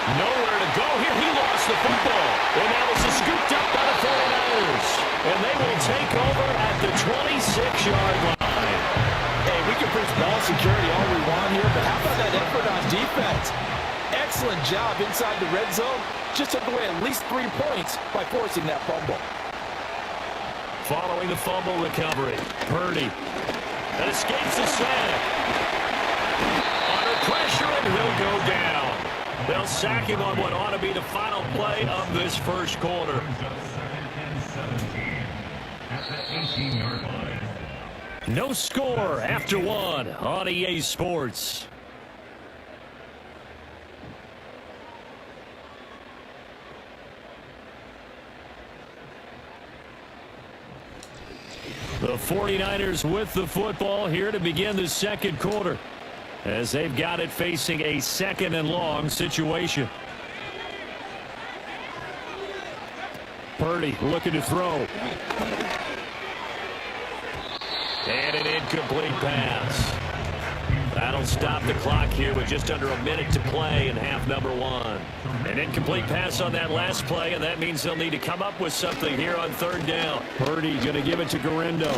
Nowhere to go here. He lost the football. And now this is scooped up by the 49ers. And they will take over at the 26-yard line. Hey, we can preach ball security all we want here, but how about that effort on defense? Excellent job inside the red zone. Just took away at least 3 points by forcing that fumble. Following the fumble recovery, Purdy. That escapes the sack. Under pressure, and he'll go down. They'll sack him on what ought to be the final play of this first quarter. No score after one on EA Sports. The 49ers with the football here to begin the second quarter, as they've got it facing a second and long situation. Purdy looking to throw. And an incomplete pass. That'll stop the clock here with just under a minute to play in half number one. An incomplete pass on that last play, and that means they'll need to come up with something here on third down. Purdy going to give it to Guerrero.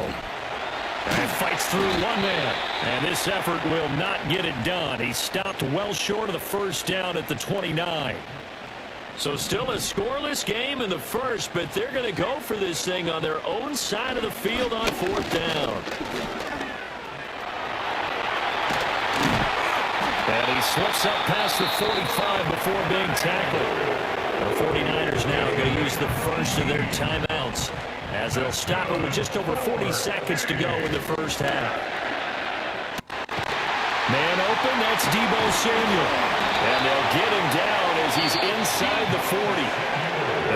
And fights through one man. And this effort will not get it done. He stopped well short of the first down at the 29. So still a scoreless game in the first, but they're going to go for this thing on their own side of the field on fourth down. And he slips up past the 45 before being tackled. The 49ers now going to use the first of their timeouts, as they'll stop it with just over 40 seconds to go in the first half. Man open, that's Deebo Samuel. And they'll get him down as he's inside the 40.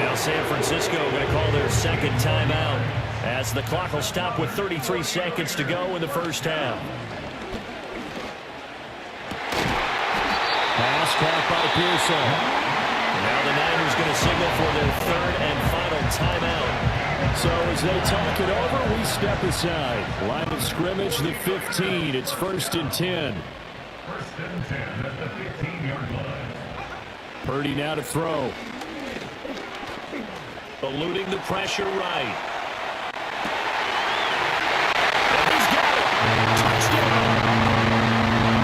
Now San Francisco going to call their second timeout, as the clock will stop with 33 seconds to go in the first half. Pass caught by Pearson. Now the Niners going to signal for their third and final timeout. So as they talk it over, we step aside. Line of scrimmage, the 15. It's 1st and 10. 1st and 10 at the 15-yard line. Purdy now to throw. Eluding the pressure right. And he's got it. Touchdown.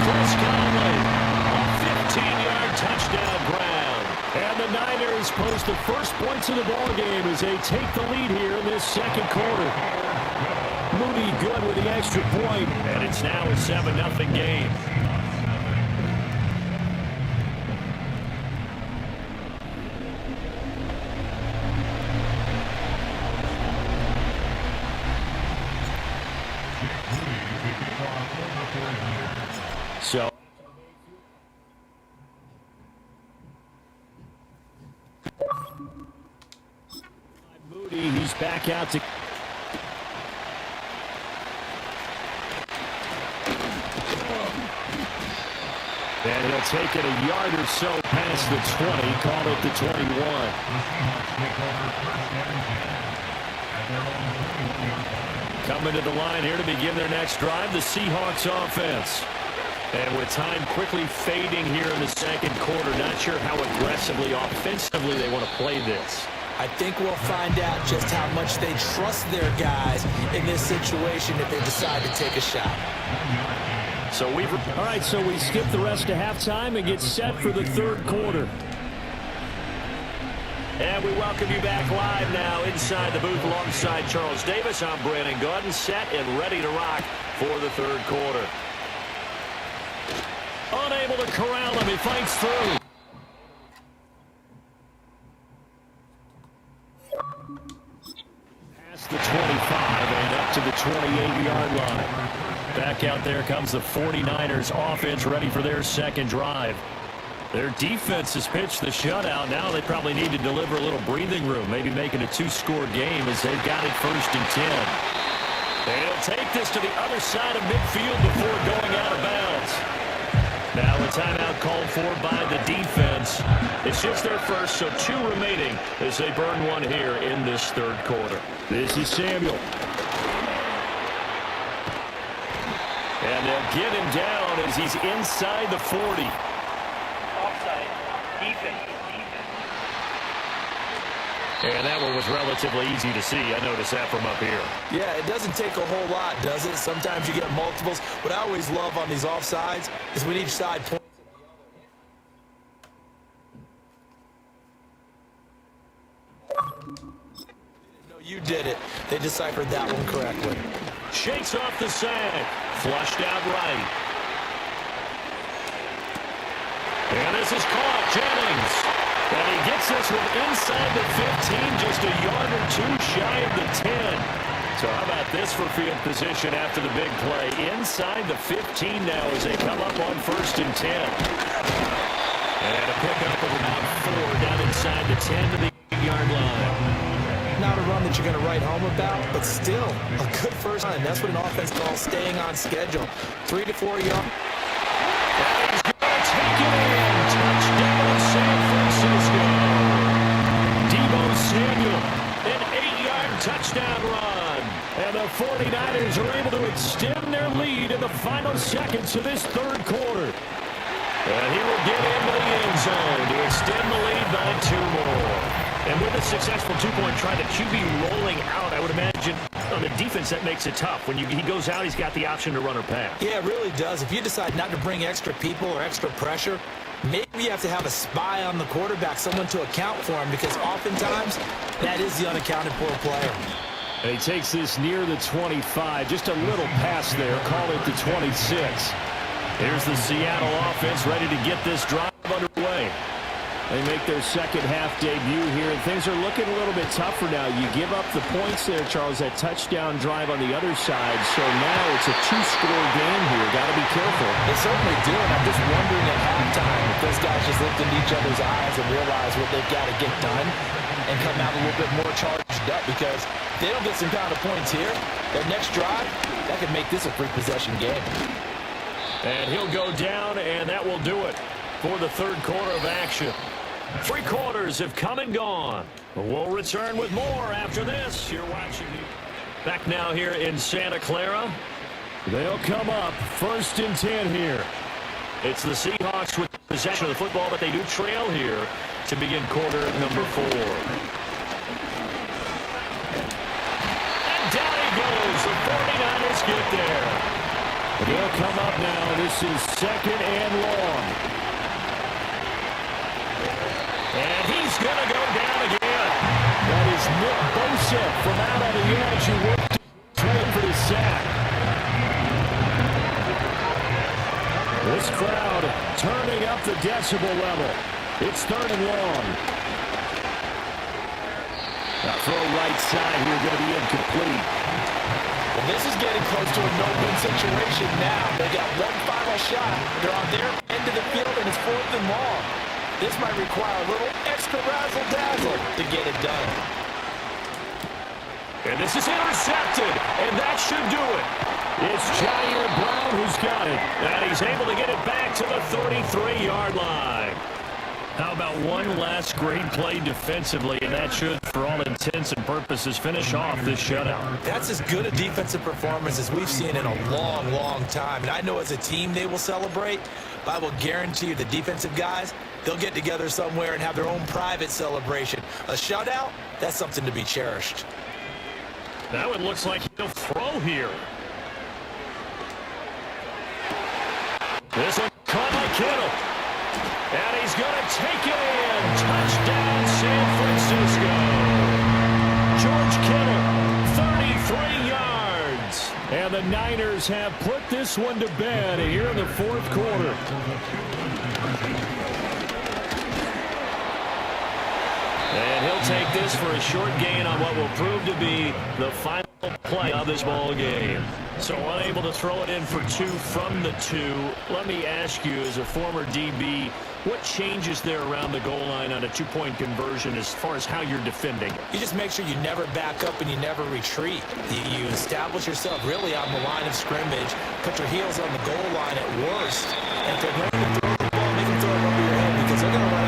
Chris Conley. A 15-yard touchdown ground. And the Niners post the first points of the ballgame as they take the lead here in this second quarter. Moody good with the extra point, and it's now a 7-0 game. So Moody, he's back out to and he'll take it a yard or so past the 20, call it the 21. Coming to the line here to begin their next drive, the Seahawks offense. And with time quickly fading here in the second quarter, not sure how aggressively, offensively they want to play this. I think we'll find out just how much they trust their guys in this situation if they decide to take a shot. All right, so we skip the rest of halftime and get set for the third quarter. And we welcome you back live now inside the booth alongside Charles Davis. I'm Brandon Gordon, set and ready to rock for the third quarter. Unable to corral him, he fights through. Past the 25 and up to the 28-yard line. Back out there comes the 49ers offense, ready for their second drive. Their defense has pitched the shutout. Now they probably need to deliver a little breathing room, maybe make it a 2-score game as they've got it 1st and 10. They'll take this to the other side of midfield before going out of bounds. Now a timeout called for by the defense. It's just their first, so 2 remaining as they burn one here in this third quarter. This is Samuel. And they'll get him down as he's inside the 40. And that one was relatively easy to see. I noticed that from up here. Yeah, it doesn't take a whole lot, does it? Sometimes you get multiples. What I always love on these offsides is when each side points. No, you did it. They deciphered that one correctly. Shakes off the sack. Flushed out right. And this is caught. Jennings. And he gets this one inside the 15, just a yard or two shy of the 10. So how about this for field position after the big play? Inside the 15 now as they come up on 1st and 10. And a pickup of about 4 down inside the 10 to the 8-yard line. Not a run that you're going to write home about, but still a good first run. That's what an offense calls staying on schedule. 3 to 4 yards. And he's going to take it in. Touchdown, San Francisco. Deebo Samuel, an 8-yard touchdown run. And the 49ers are able to extend their lead in the final seconds of this third quarter. And he will get into the end zone to extend the lead by 2 more. And with a successful 2-point try, the QB rolling out, I would imagine on the defense that makes it tough. When he goes out, he's got the option to run or pass. Yeah, it really does. If you decide not to bring extra people or extra pressure, maybe you have to have a spy on the quarterback, someone to account for him, because oftentimes that is the unaccounted for player. And he takes this near the 25. Just a little pass there. Call it the 26. Here's the Seattle offense ready to get this drive underway. They make their second half debut here, and things are looking a little bit tougher now. You give up the points there, Charles, that touchdown drive on the other side. So now it's a 2-score game here. Got to be careful. They certainly do, and I'm just wondering at halftime if those guys just looked into each other's eyes and realize what they've got to get done and come out a little bit more charged up, because if they don't get some kind of points here, their next drive, that could make this a free possession game. And he'll go down, and that will do it for the third quarter of action. 3 quarters have come and gone. We'll return with more after this. You're watching back now here in Santa Clara. They'll come up 1st and 10 here. It's the Seahawks with possession of the football, but they do trail here to begin quarter number 4. And down he goes. The 49ers get there. They'll come up now. This is 2nd and long. And he's going to go down again. That is Nick Bosa from out on the edge who worked waiting for the sack. This crowd turning up the decibel level. It's 3rd and long. Now throw right side here, going to be incomplete. Well, this is getting close to a no-win situation now. They got one final shot. They're on their end of the field, and it's 4th and long. This might require a little extra razzle-dazzle to get it done. And this is intercepted, and that should do it. It's Jair Brown who's got it, and he's able to get it back to the 33-yard line. How about one last great play defensively, and that should, for all intents and purposes, finish off this shutout. That's as good a defensive performance as we've seen in a long, long time. And I know as a team they will celebrate, but I will guarantee you the defensive guys, they'll get together somewhere and have their own private celebration. A shutout, that's something to be cherished. That one looks like he'll throw here. This one caught by Kittle. And he's going to take it in. Touchdown, San Francisco. George Kittle, 33 yards. And the Niners have put this one to bed here in the 4th quarter. And he'll take this for a short gain on what will prove to be the final play of this ball game. So unable to throw it in for 2 from the 2. Let me ask you, as a former DB, what changes there around the goal line on a 2-point conversion as far as how you're defending it? You just make sure you never back up and you never retreat. You establish yourself really on the line of scrimmage, put your heels on the goal line at worst, and if they're going to throw the ball, make them throw it over your head, because they're going to run